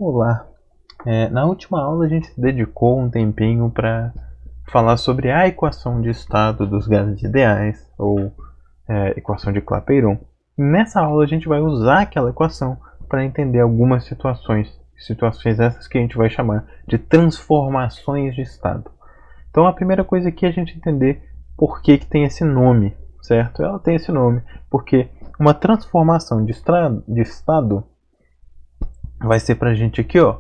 Olá! Na última aula a gente dedicou um tempinho para falar sobre a equação de estado dos gases ideais, ou equação de Clapeyron. Nessa aula a gente vai usar aquela equação para entender algumas situações essas que a gente vai chamar de transformações de estado. Então a primeira coisa aqui é a gente entender por que tem esse nome, certo? Ela tem esse nome porque uma transformação de estado vai ser para a gente aqui, ó,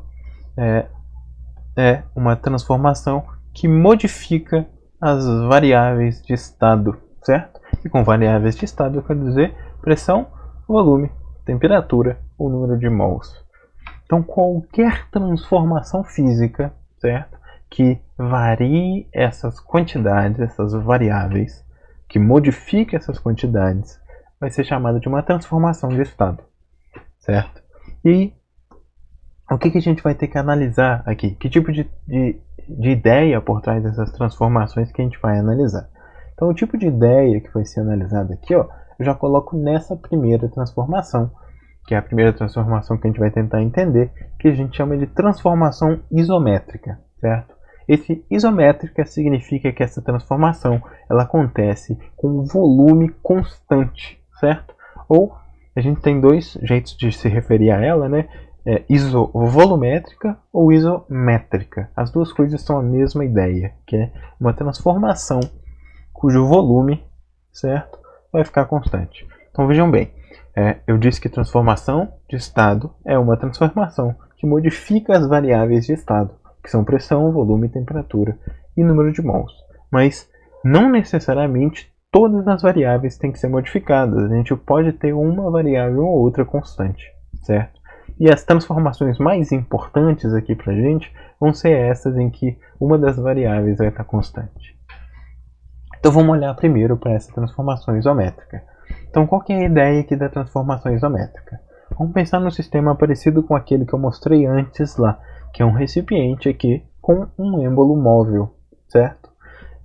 é uma transformação que modifica as variáveis de estado, certo? E com variáveis de estado eu quero dizer pressão, volume, temperatura ou número de mols. Então qualquer transformação física, certo, que varie essas quantidades, essas variáveis, que modifique essas quantidades, vai ser chamada de uma transformação de estado, certo? E o que a gente vai ter que analisar aqui? Que tipo de ideia por trás dessas transformações que a gente vai analisar? Então, o tipo de ideia que vai ser analisado aqui, ó, eu já coloco nessa primeira transformação, que é a primeira transformação que a gente vai tentar entender, que a gente chama de transformação isométrica, certo? Esse isométrica significa que essa transformação ela acontece com um volume constante, certo? Ou a gente tem dois jeitos de se referir a ela, né? Isovolumétrica ou isométrica. As duas coisas são a mesma ideia, que é uma transformação cujo volume, certo, vai ficar constante. Então vejam bem, eu disse que transformação de estado é uma transformação que modifica as variáveis de estado, que são pressão, volume, temperatura e número de mols. Mas não necessariamente todas as variáveis têm que ser modificadas. A gente pode ter uma variável ou outra constante, certo? E as transformações mais importantes aqui para a gente vão ser essas em que uma das variáveis vai estar constante. Então vamos olhar primeiro para essa transformação isométrica. Então qual que é a ideia aqui da transformação isométrica? Vamos pensar num sistema parecido com aquele que eu mostrei antes lá, que é um recipiente aqui com um êmbolo móvel, certo?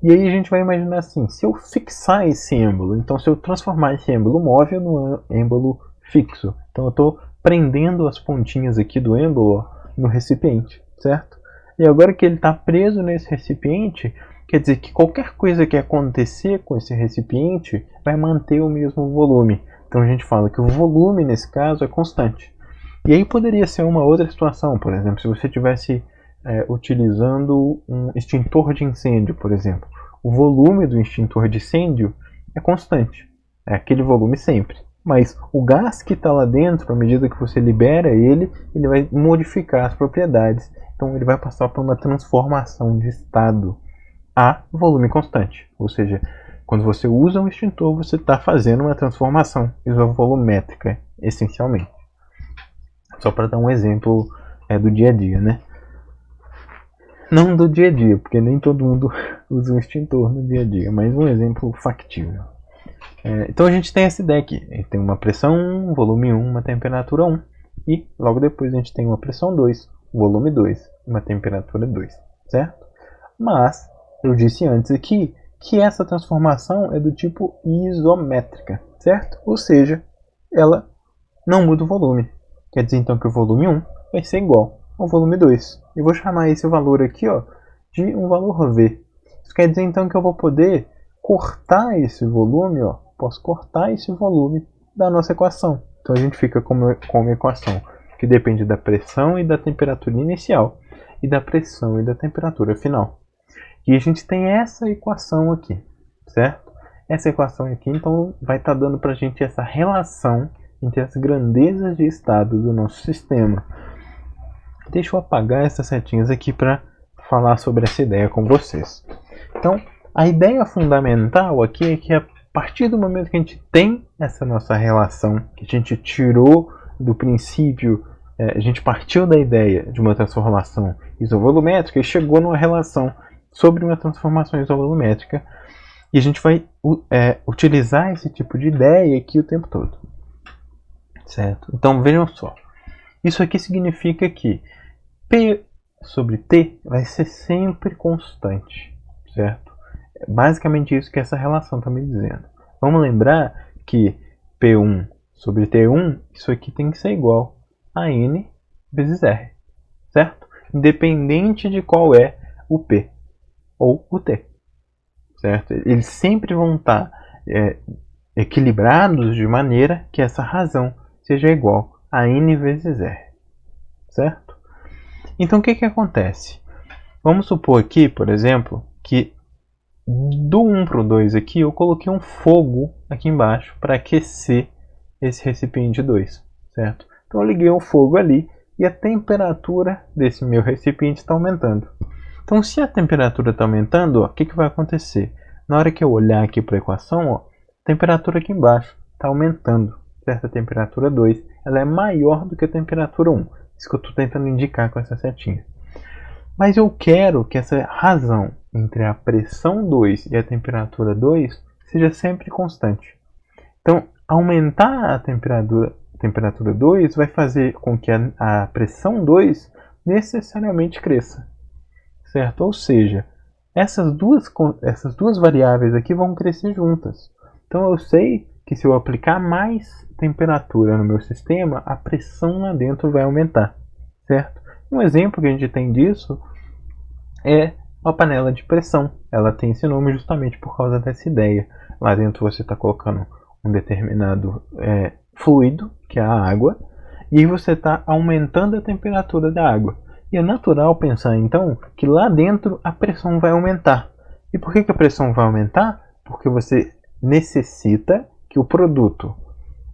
E aí a gente vai imaginar assim, se eu fixar esse êmbolo, então se eu transformar esse êmbolo móvel num êmbolo fixo, então eu estou prendendo as pontinhas aqui do êmbolo no recipiente, certo? E agora que ele está preso nesse recipiente, quer dizer que qualquer coisa que acontecer com esse recipiente vai manter o mesmo volume. Então a gente fala que o volume nesse caso é constante. E aí poderia ser uma outra situação, por exemplo, se você estivesse utilizando um extintor de incêndio, por exemplo. O volume do extintor de incêndio é constante, é aquele volume sempre. Mas o gás que está lá dentro, à medida que você libera ele vai modificar as propriedades. Então ele vai passar por uma transformação de estado a volume constante. Ou seja, quando você usa um extintor, você está fazendo uma transformação isovolumétrica, essencialmente. Só para dar um exemplo do dia a dia, né? Não do dia a dia, porque nem todo mundo usa um extintor no dia a dia, mas um exemplo factível. Então a gente tem essa ideia aqui, a gente tem uma pressão 1, volume 1, uma temperatura 1, e logo depois a gente tem uma pressão 2, volume 2, uma temperatura 2, certo? Mas eu disse antes aqui que essa transformação é do tipo isométrica, certo? Ou seja, ela não muda o volume. Quer dizer então que o volume 1 vai ser igual ao volume 2. Eu vou chamar esse valor aqui, ó, de um valor V. Isso quer dizer então que eu vou poder cortar esse volume, ó, posso cortar esse volume da nossa equação. Então a gente fica com uma equação que depende da pressão e da temperatura inicial e da pressão e da temperatura final. E a gente tem essa equação aqui, certo? Essa equação aqui então vai estar dando para a gente essa relação entre as grandezas de estado do nosso sistema. Deixa eu apagar essas setinhas aqui para falar sobre essa ideia com vocês. Então, a ideia fundamental aqui é que a partir do momento que a gente tem essa nossa relação, que a gente tirou do princípio, a gente partiu da ideia de uma transformação isovolumétrica e chegou numa relação sobre uma transformação isovolumétrica, e a gente vai utilizar esse tipo de ideia aqui o tempo todo, certo? Então vejam só, isso aqui significa que P sobre T vai ser sempre constante, certo? É basicamente isso que essa relação está me dizendo. Vamos lembrar que P1 sobre T1, isso aqui tem que ser igual a N vezes R. independente de qual é o P ou o T, certo? Eles sempre vão estar equilibrados de maneira que essa razão seja igual a n vezes r, certo? Então o que acontece? Vamos supor aqui, por exemplo, que do 1 para o 2 aqui eu coloquei um fogo aqui embaixo para aquecer esse recipiente 2, certo? Então eu liguei o fogo ali e a temperatura desse meu recipiente está aumentando. Então se a temperatura está aumentando, o que vai acontecer? Na hora que eu olhar aqui para a equação, a temperatura aqui embaixo está aumentando, certo? A temperatura 2 ela é maior do que a temperatura 1. Isso que eu estou tentando indicar com essa setinha. Mas eu quero que essa razão entre a pressão 2 e a temperatura 2 seja sempre constante. Então, aumentar a temperatura 2 vai fazer com que a pressão 2 necessariamente cresça, certo? Ou seja, essas duas variáveis aqui vão crescer juntas. Então eu sei que se eu aplicar mais temperatura no meu sistema, a pressão lá dentro vai aumentar, certo? Um exemplo que a gente tem disso é uma panela de pressão. Ela tem esse nome justamente por causa dessa ideia. Lá dentro você está colocando um determinado fluido, que é a água, e você está aumentando a temperatura da água. E é natural pensar então que lá dentro a pressão vai aumentar. E por que a pressão vai aumentar? Porque você necessita que o produto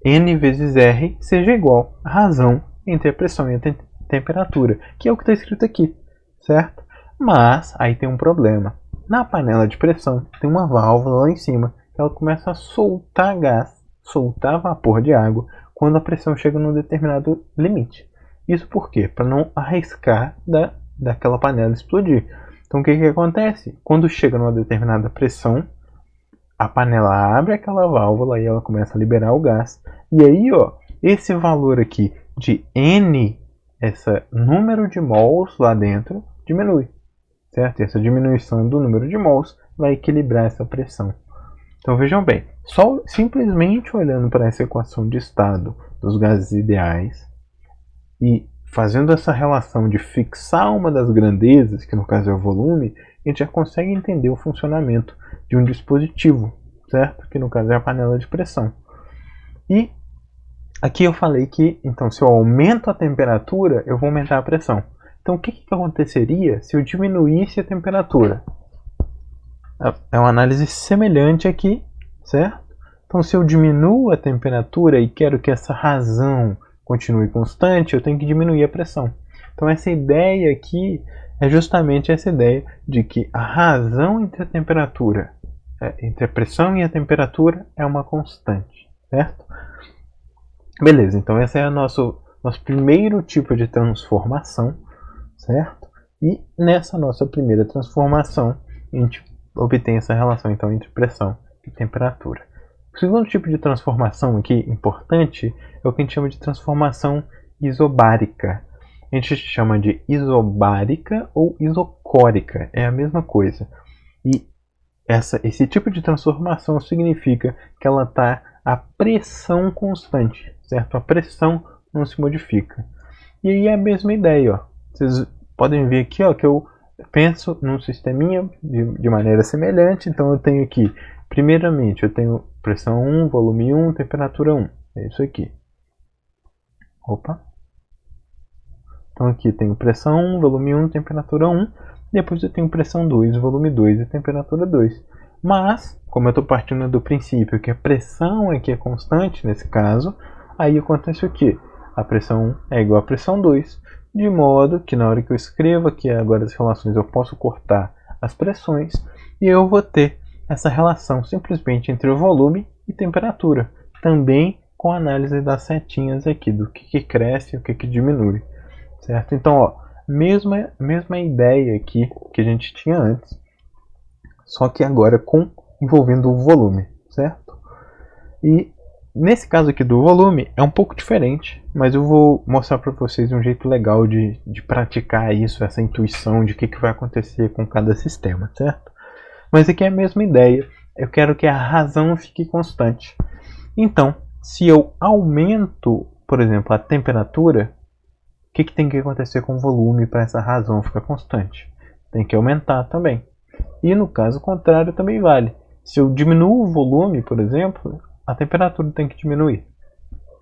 N vezes R seja igual à razão entre a pressão e a temperatura, que é o que está escrito aqui, certo? Mas aí tem um problema. Na panela de pressão tem uma válvula lá em cima que ela começa a soltar gás, soltar vapor de água quando a pressão chega num determinado limite. Isso por quê? Para não arriscar daquela panela explodir. Então o que acontece? Quando chega numa determinada pressão, a panela abre aquela válvula e ela começa a liberar o gás. E aí, esse valor aqui de N, esse número de mols lá dentro, diminui, certo? E essa diminuição do número de mols vai equilibrar essa pressão. Então vejam bem, só simplesmente olhando para essa equação de estado dos gases ideais e fazendo essa relação de fixar uma das grandezas, que no caso é o volume, a gente já consegue entender o funcionamento de um dispositivo, certo? Que no caso é a panela de pressão. E aqui eu falei que, então, se eu aumento a temperatura, eu vou aumentar a pressão. Então o que aconteceria se eu diminuísse a temperatura? É uma análise semelhante aqui, certo? Então se eu diminuo a temperatura e quero que essa razão continue constante, eu tenho que diminuir a pressão. Então essa ideia aqui é justamente essa ideia de que a razão entre a temperatura, entre a pressão e a temperatura é uma constante, certo? Beleza, então esse é o nosso primeiro tipo de transformação, certo? E nessa nossa primeira transformação, a gente obtém essa relação então entre pressão e temperatura. O segundo tipo de transformação aqui importante é o que a gente chama de transformação isobárica. A gente chama de isobárica ou isocórica, é a mesma coisa. E esse tipo de transformação significa que ela está a pressão constante, certo? A pressão não se modifica. E aí é a mesma ideia, Vocês podem ver aqui, que eu penso num sisteminha de maneira semelhante. Então eu tenho aqui, primeiramente, eu tenho pressão 1, volume 1, temperatura 1. É isso aqui. Opa. Então aqui eu tenho pressão 1, volume 1, temperatura 1. Depois eu tenho pressão 2, volume 2 e temperatura 2. Mas, como eu estou partindo do princípio que a pressão aqui é constante nesse caso, aí acontece o quê? A pressão 1 é igual à pressão 2. De modo que na hora que eu escrevo aqui agora as relações, eu posso cortar as pressões e eu vou ter essa relação simplesmente entre o volume e temperatura. Também com a análise das setinhas aqui, do que cresce e o que diminui. Certo? Então, mesma ideia aqui que a gente tinha antes, só que agora envolvendo o volume, certo? E nesse caso aqui do volume é um pouco diferente, mas eu vou mostrar para vocês um jeito legal de praticar isso, essa intuição de o que vai acontecer com cada sistema, certo? Mas aqui é a mesma ideia, eu quero que a razão fique constante. Então, se eu aumento, por exemplo, a temperatura, que tem que acontecer com o volume para essa razão ficar constante? Tem que aumentar também. E no caso contrário também vale. Se eu diminuo o volume, por exemplo, a temperatura tem que diminuir,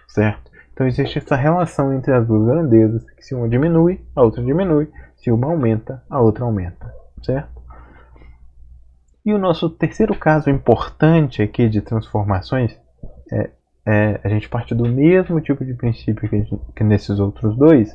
certo? Então existe essa relação entre as duas grandezas, que se uma diminui, a outra diminui, se uma aumenta, a outra aumenta, certo? E o nosso terceiro caso importante aqui de transformações a gente parte do mesmo tipo de princípio que nesses outros dois,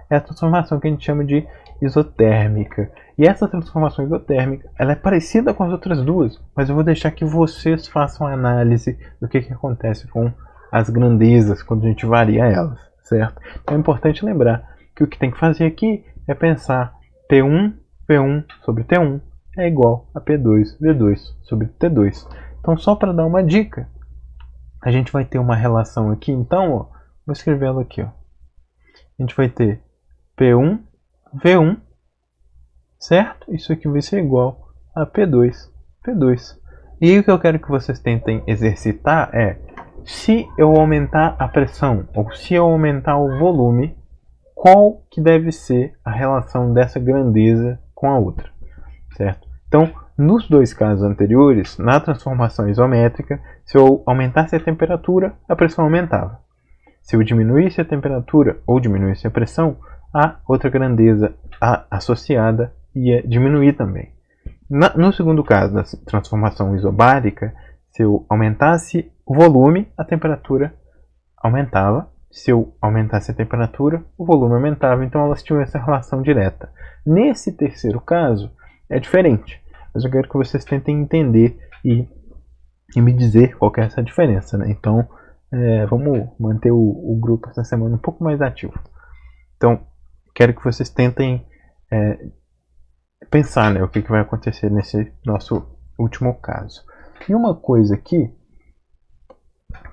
é a transformação que a gente chama de isotérmica. E essa transformação isotérmica, ela é parecida com as outras duas, mas eu vou deixar que vocês façam a análise do que acontece com as grandezas quando a gente varia elas, certo? Então é importante lembrar que o que tem que fazer aqui é pensar P1, V1 sobre T1 é igual a P2, V2 sobre T2. Então só para dar uma dica, a gente vai ter uma relação aqui, então, ó, vou escrever ela aqui, ó. A gente vai ter P1, V1, certo? Isso aqui vai ser igual a P2, P2. E aí o que eu quero que vocês tentem exercitar é, se eu aumentar a pressão, ou se eu aumentar o volume, qual que deve ser a relação dessa grandeza com a outra, certo? Então, nos dois casos anteriores, na transformação isométrica, se eu aumentasse a temperatura, a pressão aumentava. Se eu diminuísse a temperatura ou diminuísse a pressão, a outra grandeza associada ia diminuir também. No segundo caso, da transformação isobárica, se eu aumentasse o volume, a temperatura aumentava. Se eu aumentasse a temperatura, o volume aumentava. Então elas tinham essa relação direta. Nesse terceiro caso, é diferente. Mas eu quero que vocês tentem entender e me dizer qual que é essa diferença, né? Então, vamos manter o grupo essa semana um pouco mais ativo. Então, quero que vocês tentem pensar, né, o que vai acontecer nesse nosso último caso. E uma coisa aqui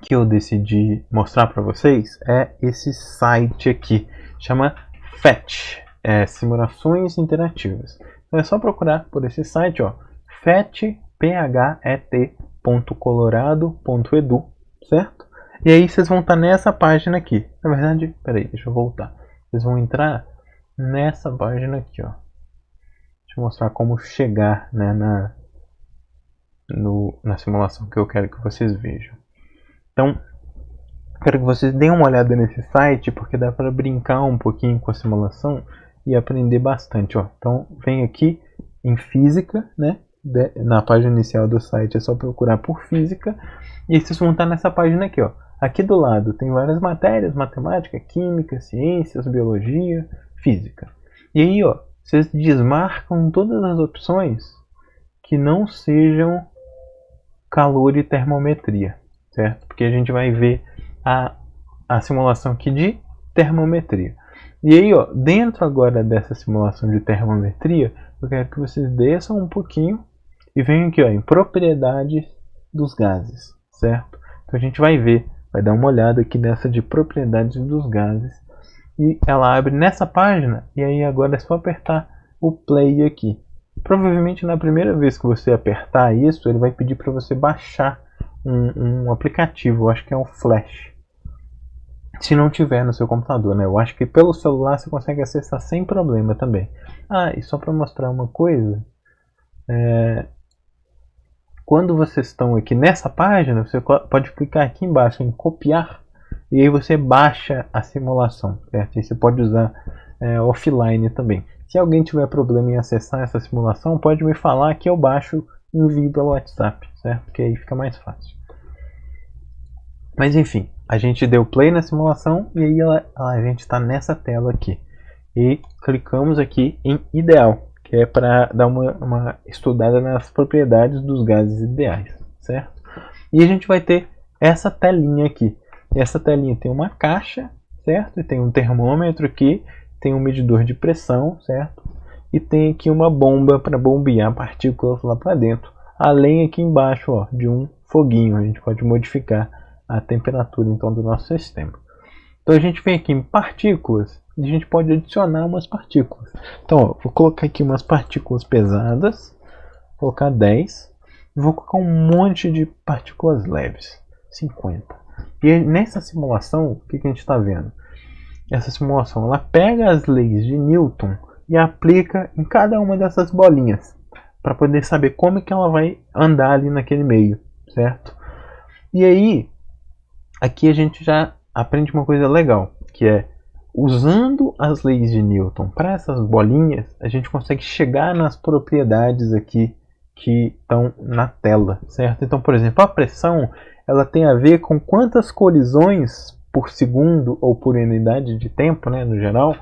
que eu decidi mostrar para vocês é esse site aqui, chama FET, Simulações Interativas. Então é só procurar por esse site, ó, fet.colorado.edu, certo? E aí vocês vão estar nessa página aqui. Na verdade, peraí, deixa eu voltar. Vocês vão entrar nessa página aqui, ó. Deixa eu mostrar como chegar, né, na simulação que eu quero que vocês vejam. Então, quero que vocês deem uma olhada nesse site, porque dá para brincar um pouquinho com a simulação e aprender bastante, ó. Então, vem aqui em física, né? Na página inicial do site é só procurar por física e vocês vão estar nessa página aqui, ó. Aqui do lado tem várias matérias: matemática, química, ciências, biologia, física. E aí, ó, vocês desmarcam todas as opções que não sejam calor e termometria, certo? Porque a gente vai ver a simulação aqui de termometria. E aí, ó, dentro agora dessa simulação de termometria, eu quero que vocês desçam um pouquinho e venham aqui, ó, em propriedades dos gases, certo? Então a gente vai ver, vai dar uma olhada aqui nessa de propriedades dos gases e ela abre nessa página. E aí agora é só apertar o play aqui. Provavelmente na primeira vez que você apertar isso, ele vai pedir para você baixar um aplicativo, eu acho que é um Flash. Se não tiver no seu computador, né? Eu acho que pelo celular você consegue acessar sem problema também. Ah, e só para mostrar uma coisa, quando vocês estão aqui nessa página, você pode clicar aqui embaixo em copiar e aí você baixa a simulação, certo? E você pode usar offline também. Se alguém tiver problema em acessar essa simulação, pode me falar que eu baixo e envio pelo WhatsApp, certo? Porque aí fica mais fácil. Mas enfim, a gente deu play na simulação e aí a gente está nessa tela aqui. E clicamos aqui em ideal, que é para dar uma estudada nas propriedades dos gases ideais, certo? E a gente vai ter essa telinha aqui. E essa telinha tem uma caixa, certo? E tem um termômetro aqui, tem um medidor de pressão, certo? E tem aqui uma bomba para bombear partículas lá para dentro. Além aqui embaixo, ó, de um foguinho, a gente pode modificar a temperatura então do nosso sistema. Então a gente vem aqui em partículas e a gente pode adicionar umas partículas. Então, ó, vou colocar aqui umas partículas pesadas, vou colocar 10 e vou colocar um monte de partículas leves, 50. E nessa simulação, o que a gente está vendo? essa simulação ela pega as leis de Newton e aplica em cada uma dessas bolinhas para poder saber como que ela vai andar ali naquele meio, certo? E aí, aqui a gente já aprende uma coisa legal, que é usando as leis de Newton para essas bolinhas, a gente consegue chegar nas propriedades aqui que estão na tela, certo? Então, por exemplo, a pressão ela tem a ver com quantas colisões por segundo ou por unidade de tempo, né, no geral,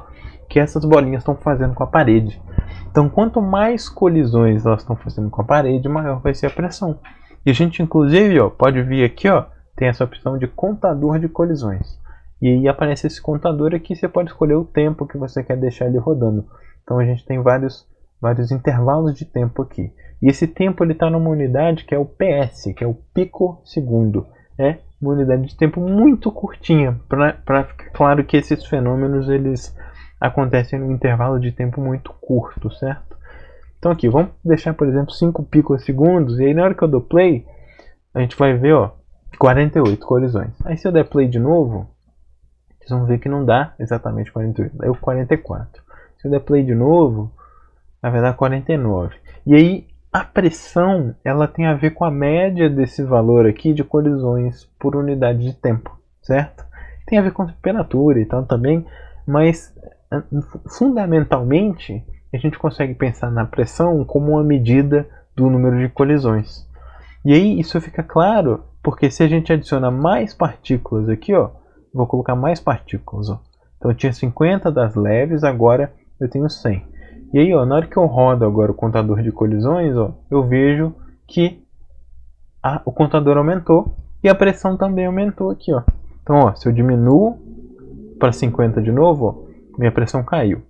que essas bolinhas estão fazendo com a parede. Então, quanto mais colisões elas estão fazendo com a parede, maior vai ser a pressão. E a gente, inclusive, ó, pode vir aqui, ó, tem essa opção de contador de colisões. E aí aparece esse contador aqui, você pode escolher o tempo que você quer deixar ele rodando. Então a gente tem vários intervalos de tempo aqui. E esse tempo está numa unidade que é o PS, que é o picosegundo. É uma unidade de tempo muito curtinha, para ficar claro que esses fenômenos eles acontecem num intervalo de tempo muito curto, certo? Então aqui, vamos deixar, por exemplo, 5 picosegundos, e aí na hora que eu dou play, a gente vai ver, ó, 48 colisões. Aí se eu der play de novo, vocês vão ver que não dá exatamente 48, dá 44. Se eu der play de novo, vai dar 49. E aí a pressão ela tem a ver com a média desse valor aqui de colisões por unidade de tempo, certo? Tem a ver com temperatura e tal também, mas fundamentalmente a gente consegue pensar na pressão como uma medida do número de colisões. E aí isso fica claro porque se a gente adiciona mais partículas aqui, ó, vou colocar mais partículas, ó. Então eu tinha 50 das leves, agora eu tenho 100. E aí, ó, na hora que eu rodo agora o contador de colisões, ó, eu vejo que o contador aumentou e a pressão também aumentou aqui, ó. Então, ó, se eu diminuo para 50 de novo, ó, minha pressão caiu.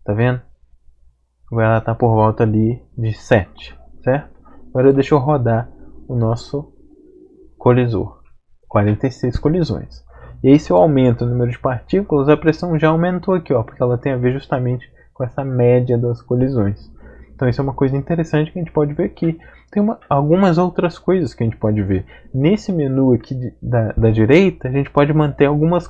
Tá vendo? Agora ela está por volta ali de 7, certo? Agora deixa eu rodar o nosso colisor. 46 colisões. E aí se eu aumento o número de partículas, a pressão já aumentou aqui, ó, porque ela tem a ver justamente com essa média das colisões. Então isso é uma coisa interessante que a gente pode ver aqui. Tem algumas outras coisas que a gente pode ver. Nesse menu aqui da direita, a gente pode manter algumas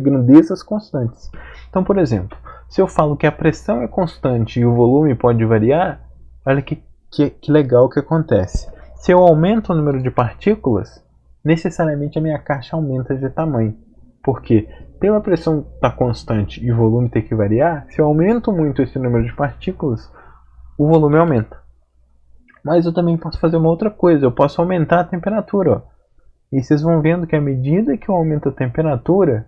grandezas constantes. Então, por exemplo, se eu falo que a pressão é constante e o volume pode variar, olha que legal que acontece. Se eu aumento o número de partículas, necessariamente a minha caixa aumenta de tamanho. Porque pela pressão estar constante e o volume ter que variar, se eu aumento muito esse número de partículas, o volume aumenta. Mas eu também posso fazer uma outra coisa, eu posso aumentar a temperatura. Ó. E vocês vão vendo que à medida que eu aumento a temperatura,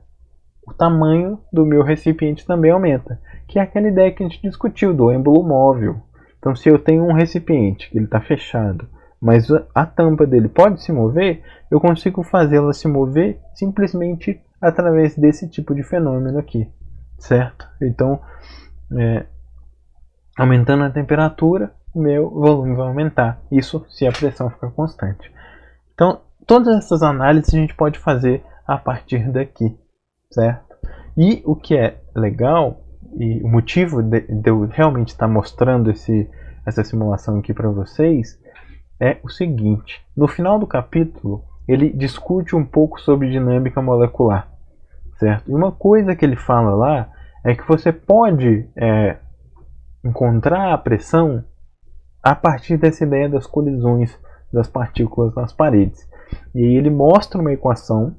o tamanho do meu recipiente também aumenta. Que é aquela ideia que a gente discutiu do êmbolo móvel. Então se eu tenho um recipiente que ele está fechado, mas a tampa dele pode se mover, eu consigo fazê-la se mover simplesmente através desse tipo de fenômeno aqui, certo? Então, aumentando a temperatura, o meu volume vai aumentar. Isso se a pressão ficar constante. Então, todas essas análises a gente pode fazer a partir daqui, certo? E o que é legal, e o motivo de eu realmente estar mostrando essa simulação aqui para vocês, é o seguinte: no final do capítulo ele discute um pouco sobre dinâmica molecular, certo? E uma coisa que ele fala lá é que você pode encontrar a pressão a partir dessa ideia das colisões das partículas nas paredes. E aí ele mostra uma equação,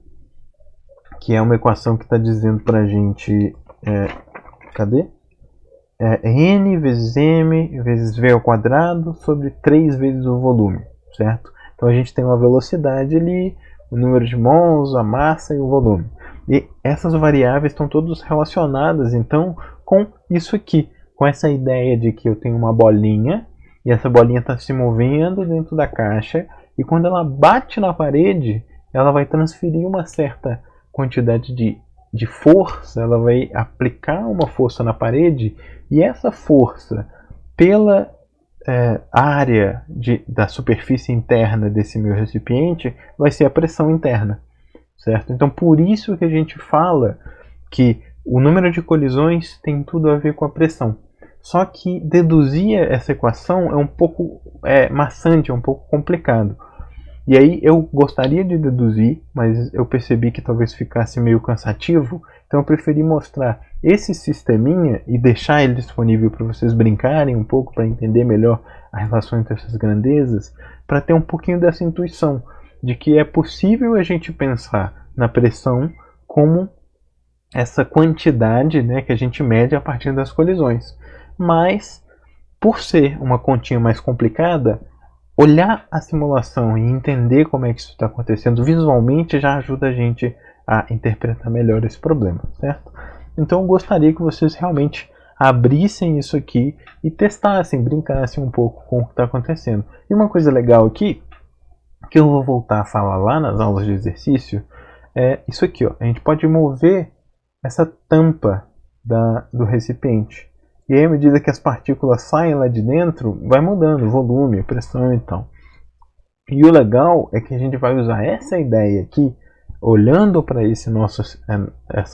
que é uma equação que está dizendo para a gente, cadê? N vezes m vezes v ao quadrado sobre 3 vezes o volume, certo? Então a gente tem uma velocidade ali, o número de mols, a massa e o volume. E essas variáveis estão todas relacionadas então com isso aqui, com essa ideia de que eu tenho uma bolinha e essa bolinha está se movendo dentro da caixa e quando ela bate na parede, ela vai transferir uma certa quantidade de força, ela vai aplicar uma força na parede e essa força pela área da superfície interna desse meu recipiente vai ser a pressão interna, certo? Então por isso que a gente fala que o número de colisões tem tudo a ver com a pressão. Só que deduzir essa equação é um pouco maçante, é um pouco complicado. E aí eu gostaria de deduzir, mas eu percebi que talvez ficasse meio cansativo, então eu preferi mostrar esse sisteminha e deixar ele disponível para vocês brincarem um pouco, para entender melhor a relação entre essas grandezas, para ter um pouquinho dessa intuição de que é possível a gente pensar na pressão como essa quantidade, né, que a gente mede a partir das colisões. Mas, por ser uma continha mais complicada, olhar a simulação e entender como é que isso está acontecendo visualmente já ajuda a gente a interpretar melhor esse problema, certo? Então eu gostaria que vocês realmente abrissem isso aqui e testassem, brincassem um pouco com o que está acontecendo. E uma coisa legal aqui, que eu vou voltar a falar lá nas aulas de exercício, é isso aqui, ó. A gente pode mover essa tampa do recipiente. E aí, à medida que as partículas saem lá de dentro, vai mudando o volume, pressão e tal. E o legal é que a gente vai usar essa ideia aqui, olhando para essa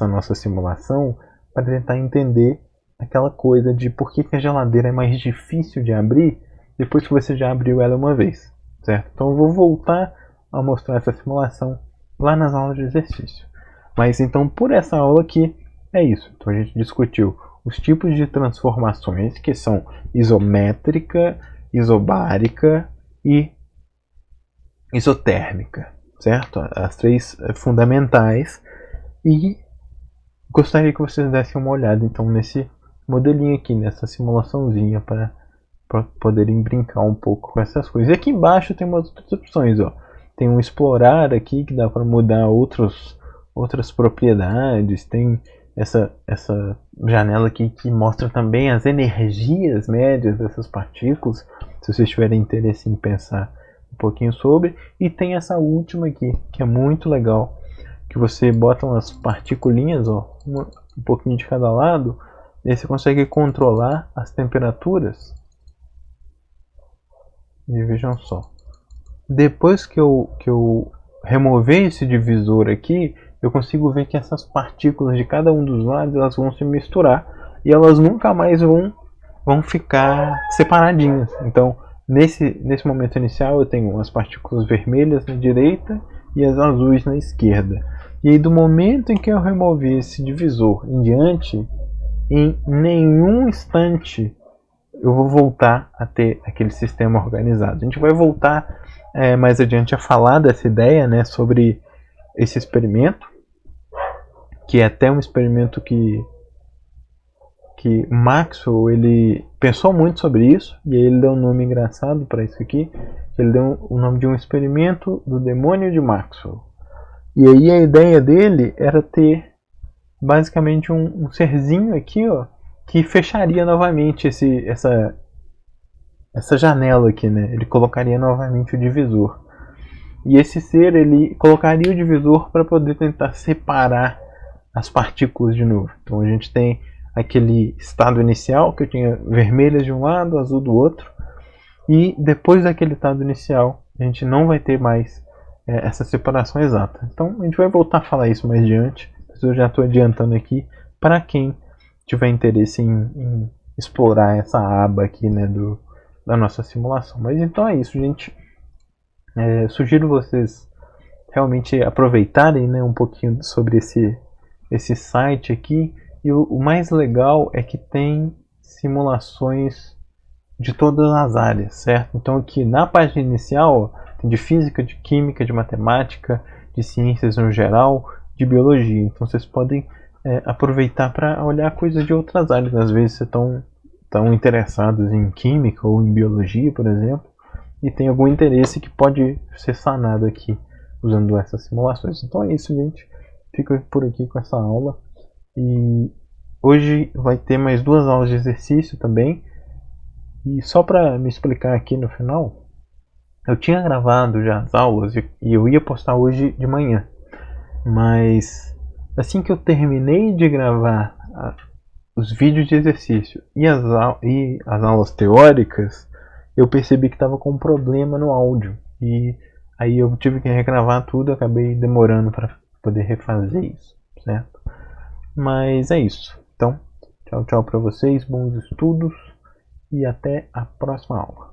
nossa simulação, para tentar entender aquela coisa de por que a geladeira é mais difícil de abrir depois que você já abriu ela uma vez, certo? Então eu vou voltar a mostrar essa simulação lá nas aulas de exercício. Mas então, por essa aula aqui, é isso. Então a gente discutiu os tipos de transformações, que são isométrica, isobárica e isotérmica, certo? As três fundamentais. E gostaria que vocês dessem uma olhada então nesse modelinho aqui, nessa simulaçãozinha, para poderem brincar um pouco com essas coisas. E aqui embaixo tem umas outras opções, ó. Tem um explorar aqui que dá para mudar outras propriedades. Tem essa janela aqui que mostra também as energias médias dessas partículas, se vocês tiverem interesse em pensar um pouquinho sobre. E tem essa última aqui, que é muito legal, que você bota umas particulinhas, ó, um pouquinho de cada lado, e aí você consegue controlar as temperaturas. E vejam só, depois que eu remover esse divisor aqui, eu consigo ver que essas partículas de cada um dos lados elas vão se misturar e elas nunca mais vão ficar separadinhas. Então, nesse momento inicial, eu tenho as partículas vermelhas na direita e as azuis na esquerda. E aí, do momento em que eu remover esse divisor em diante, em nenhum instante eu vou voltar a ter aquele sistema organizado. A gente vai voltar mais adiante a falar dessa ideia, né, sobre esse experimento, que é até um experimento que Maxwell ele pensou muito sobre isso, e aí ele deu um nome engraçado para isso aqui. Ele deu o nome de um experimento do demônio de Maxwell. E aí a ideia dele era ter basicamente um serzinho aqui, ó, que fecharia novamente essa janela aqui, né? Ele colocaria novamente o divisor. E esse ser, ele colocaria o divisor para poder tentar separar as partículas de novo. Então a gente tem aquele estado inicial, que eu tinha vermelhas de um lado, azul do outro. E depois daquele estado inicial, a gente não vai ter mais essa separação exata. Então a gente vai voltar a falar isso mais adiante. Mas eu já estou adiantando aqui para quem tiver interesse em explorar essa aba aqui, né, da nossa simulação. Mas então é isso, gente. Sugiro vocês realmente aproveitarem, né, um pouquinho sobre esse site aqui. E o mais legal é que tem simulações de todas as áreas, certo? Então aqui na página inicial tem de física, de química, de matemática, de ciências no geral, de biologia. Então vocês podem aproveitar para olhar coisas de outras áreas. Às vezes vocês estão interessados em química ou em biologia, por exemplo, e tem algum interesse que pode ser sanado aqui usando essas simulações. Então é isso, gente. Fico por aqui com essa aula. E hoje vai ter mais 2 aulas de exercício também. E só para me explicar aqui no final, eu tinha gravado já as aulas e eu ia postar hoje de manhã. Mas assim que eu terminei de gravar os vídeos de exercício e as aulas teóricas, eu percebi que estava com um problema no áudio. E aí eu tive que regravar tudo, acabei demorando para poder refazer isso, certo? Mas é isso. Então, tchau, tchau para vocês, bons estudos e até a próxima aula.